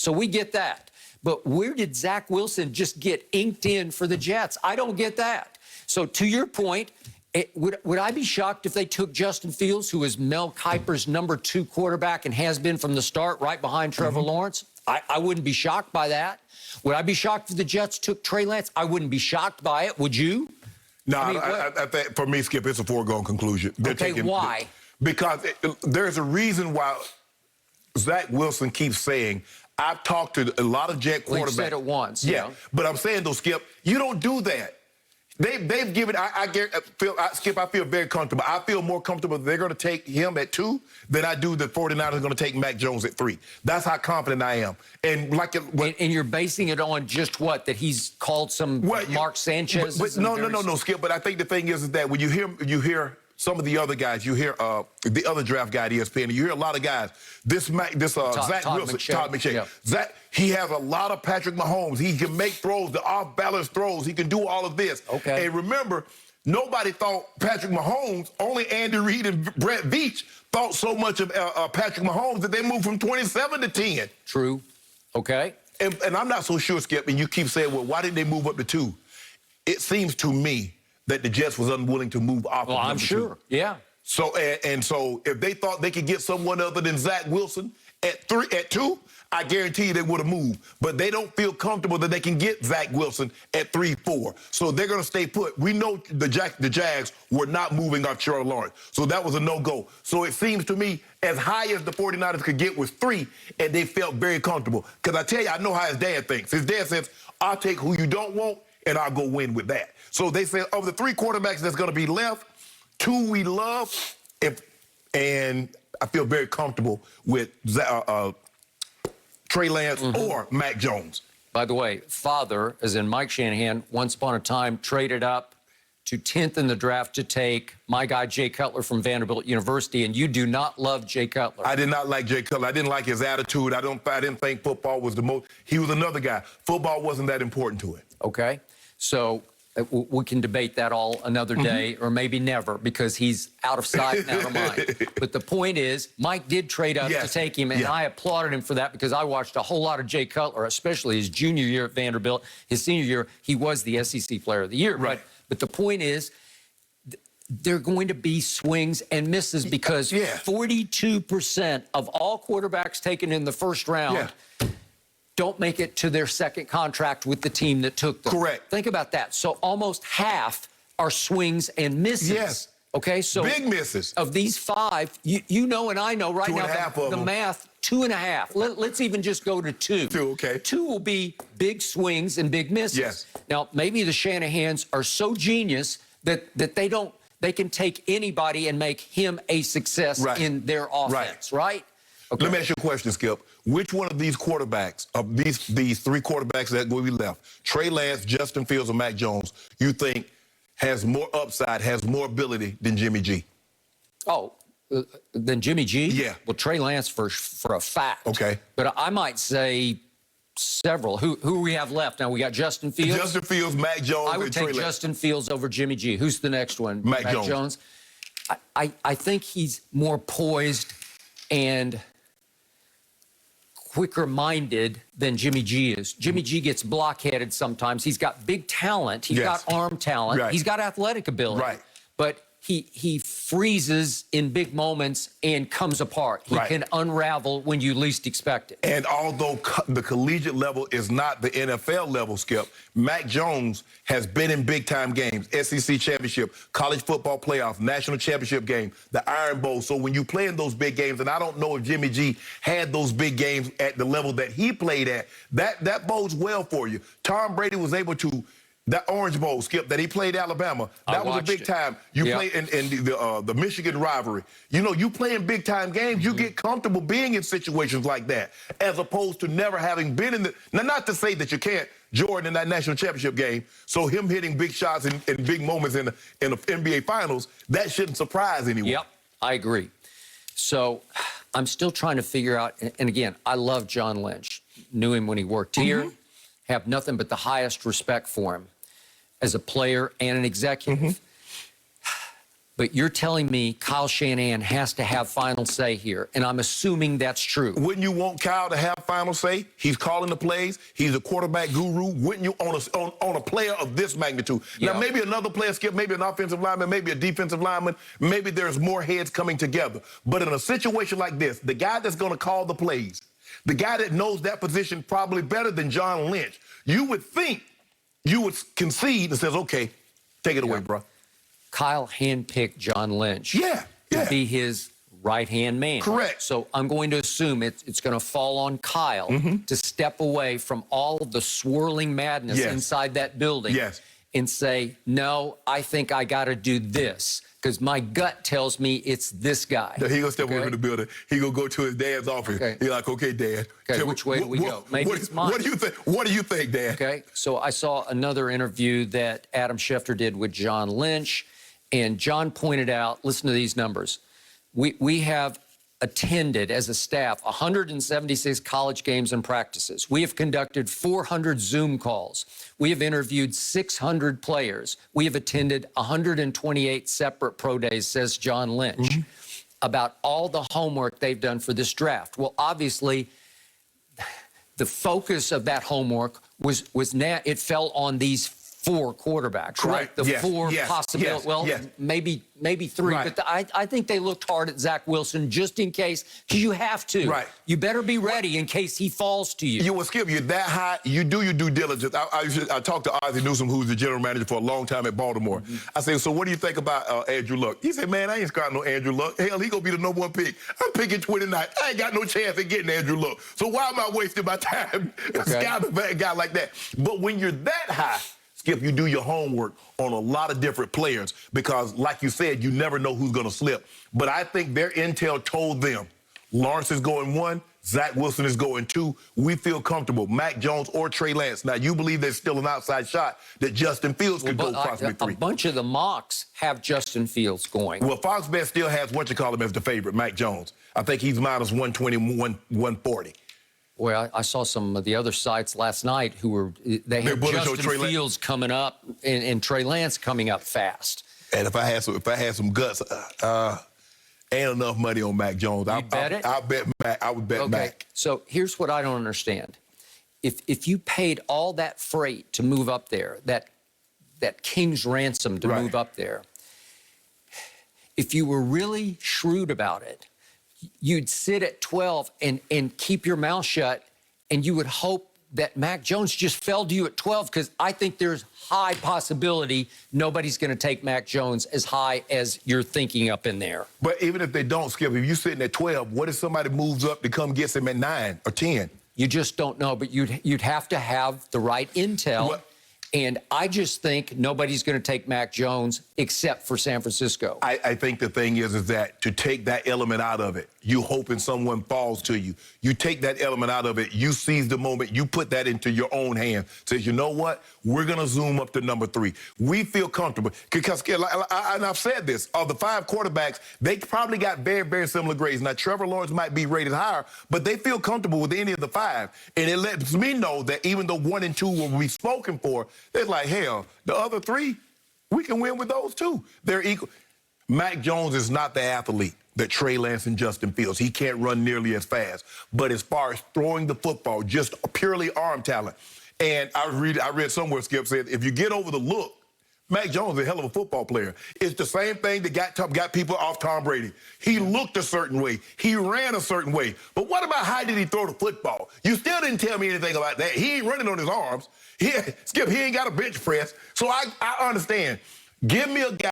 So we get that. But where did Zach Wilson just get inked in for the Jets? I don't get that. So to your point, would I be shocked if they took Justin Fields, who is Mel Kiper's #2 quarterback and has been from the start, right behind Trevor Lawrence? I wouldn't be shocked by that. Would I be shocked if the Jets took Trey Lance? I wouldn't be shocked by it. Would you? No, I think for me, Skip, it's a foregone conclusion. Why? Because there's a reason why Zach Wilson keeps saying, I've talked to a lot of Jet quarterbacks. Well, you said it once. Yeah, but I'm saying, though, Skip, you don't do that. They've given, Skip, I feel very comfortable. I feel more comfortable they're going to take him at 2 than I do the 49ers are going to take Mac Jones at 3. That's how confident I am. And and you're basing it on just what? That he's called some Mark Sanchez? No, Skip. But I think the thing is that when you hear some of the other guys, you hear the other draft guy at ESPN, and you hear a lot of guys. Zach Wilson, Todd McShay. Yeah. Zach, he has a lot of Patrick Mahomes. He can make throws, the off-balance throws. He can do all of this. Okay. And remember, nobody thought Patrick Mahomes, only Andy Reid and Brett Veach thought so much of Patrick Mahomes that they moved from 27 to 10. True. Okay. And I'm not so sure, Skip, and you keep saying, well, why didn't they move up to 2? It seems to me that the Jets was unwilling to move off. Well, I'm sure. 2. Yeah. So so if they thought they could get someone other than Zach Wilson at 2, I guarantee you they would have moved. But they don't feel comfortable that they can get Zach Wilson at 3, 4. So they're going to stay put. We know the Jags were not moving off Trevor Lawrence. So that was a no-go. So it seems to me as high as the 49ers could get was 3, and they felt very comfortable. Because I tell you, I know how his dad thinks. His dad says, I'll take who you don't want, and I'll go win with that. So they say of the 3 quarterbacks that's going to be left, 2 we love, and I feel very comfortable with Trey Lance or Mac Jones. By the way, father, as in Mike Shanahan, once upon a time traded up to 10th in the draft to take my guy Jay Cutler from Vanderbilt University, and you do not love Jay Cutler. I did not like Jay Cutler. I didn't like his attitude. I didn't think football was the most. He was another guy. Football wasn't that important to it. Okay, so we can debate that all another day, or maybe never, because he's out of sight and out of mind. But the point is, Mike did trade up to take him, and I applauded him for that because I watched a whole lot of Jay Cutler, especially his junior year at Vanderbilt. His senior year, he was the SEC Player of the Year. Right. But the point is, there are going to be swings and misses because 42% of all quarterbacks taken in the first round don't make it to their second contract with the team that took them. Correct. Think about that. So almost half are swings and misses. Yes. Okay, so big misses. Of these 5, you know and I know right now the math, 2.5. Let's even just go to 2. 2, okay. 2 will be big swings and big misses. Yes. Now, maybe the Shanahans are so genius that they can take anybody and make him a success in their offense, right? Okay. Let me ask you a question, Skip. Which one of these quarterbacks, of these 3 quarterbacks that will be left, Trey Lance, Justin Fields, or Mac Jones, you think has more upside, has more ability than Jimmy G? Oh, than Jimmy G? Yeah. Well, Trey Lance for a fact. Okay. But I might say several. Who we have left? Now, we got Justin Fields. Justin Fields, Mac Jones, I would take Justin Fields over Jimmy G. Who's the next one? Mac Jones. I think he's more poised and quicker-minded than Jimmy G is. Jimmy G gets blockheaded sometimes. He's got big talent. He's got arm talent. Right. He's got athletic ability. Right. But he freezes in big moments and comes apart. He can unravel when you least expect it. And although the collegiate level is not the NFL level, Skip, Mac Jones has been in big-time games, SEC championship, college football playoff, national championship game, the Iron Bowl. So when you play in those big games, and I don't know if Jimmy G had those big games at the level that he played at, that bodes well for you. Tom Brady was able to. That Orange Bowl, Skip, that he played Alabama, that was a big time. You play in the Michigan rivalry. You know, you play in big-time games, you get comfortable being in situations like that, as opposed to never having been in the... Now, not to say that you can't, Jordan in that national championship game, so him hitting big shots in big moments in the NBA Finals, that shouldn't surprise anyone. Yep, I agree. So I'm still trying to figure out, and again, I love John Lynch. Knew him when he worked here, have nothing but the highest respect for him as a player and an executive. But you're telling me Kyle Shanahan has to have final say here, and I'm assuming that's true. Wouldn't you want Kyle to have final say? He's calling the plays. He's a quarterback guru. Wouldn't you on a player of this magnitude? Yeah. Now, maybe another player, Skip, maybe an offensive lineman, maybe a defensive lineman, maybe there's more heads coming together. But in a situation like this, the guy that's going to call the plays, the guy that knows that position probably better than John Lynch, you would think you would concede and says, okay, take it away, bro. Kyle handpicked John Lynch Yeah. to be his right-hand man. Correct. So I'm going to assume it's going to fall on Kyle to step away from all of the swirling madness inside that building and say, no, I think I got to do this because my gut tells me it's this guy. He going to step over in the building. He going to go to his dad's office. Okay. He's like, okay, Dad. Okay, which way do we go? Maybe it's mine. What do you think? What do you think, Dad? Okay, so I saw another interview that Adam Schefter did with John Lynch, and John pointed out, listen to these numbers. We have attended as a staff 176 college games and practices. We have conducted 400 Zoom calls. We have interviewed 600 players. We have attended 128 separate pro days, says John Lynch, about all the homework they've done for this draft. Well, obviously, the focus of that homework it fell on these 4 quarterbacks, right? The 4 possibilities. Well, maybe 3, but I think they looked hard at Zach Wilson just in case, because you have to. Right. You better be ready in case he falls to you. You will Skip. You're that high. You do your due diligence. I talked to Ozzie Newsome, who's the general manager for a long time at Baltimore. I said, so what do you think about Andrew Luck? He said, man, I ain't scouting no Andrew Luck. Hell, he gonna be the number 1 pick. I'm picking 29. I ain't got no chance of getting Andrew Luck. So why am I wasting my time scouting a guy like that? But when you're that high, Skip, you do your homework on a lot of different players because, like you said, you never know who's going to slip. But I think their intel told them Lawrence is going 1, Zach Wilson is going 2. We feel comfortable. Mac Jones or Trey Lance. Now, you believe there's still an outside shot that Justin Fields could go possibly 3. A bunch of the mocks have Justin Fields going. Well, Fox Bet still has him as the favorite, Mac Jones. I think he's minus 120, 140. Well, I saw some of the other sites last night they had Justin Fields coming up and Trey Lance coming up fast. And if I had some guts, ain't enough money on Mac Jones. I bet it. I bet Mac. I would bet Mac. So here's what I don't understand: if you paid all that freight to move up there, that king's ransom to move up there, if you were really shrewd about it, you'd sit at 12 and keep your mouth shut, and you would hope that Mac Jones just fell to you at 12, because I think there's high possibility nobody's going to take Mac Jones as high as you're thinking up in there. But even if they don't, Skip, if you're sitting at 12, what if somebody moves up to come get him at 9 or 10? You just don't know, but you'd have to have the right intel. What? And I just think nobody's going to take Mac Jones except for San Francisco. I think the thing is that to take that element out of it, you hoping someone falls to you. You take that element out of it, you seize the moment, you put that into your own hand. Says, you know what? We're going to zoom up to number 3. We feel comfortable. Because, and I've said this, of the 5 quarterbacks, they probably got very, very similar grades. Now, Trevor Lawrence might be rated higher, but they feel comfortable with any of the 5. And it lets me know that even though 1 and 2 will be spoken for, they're like, hell, the other 3, we can win with those too. They're equal. Mac Jones is not the athlete that Trey Lance and Justin Fields. He can't run nearly as fast. But as far as throwing the football, just purely arm talent. And I read somewhere, Skip said, if you get over the look, Mac Jones is a hell of a football player. It's the same thing that got people off Tom Brady. He looked a certain way. He ran a certain way. But what about how did he throw the football? You still didn't tell me anything about that. He ain't running on his arms. Skip, he ain't got a bench press. So I understand. Give me a guy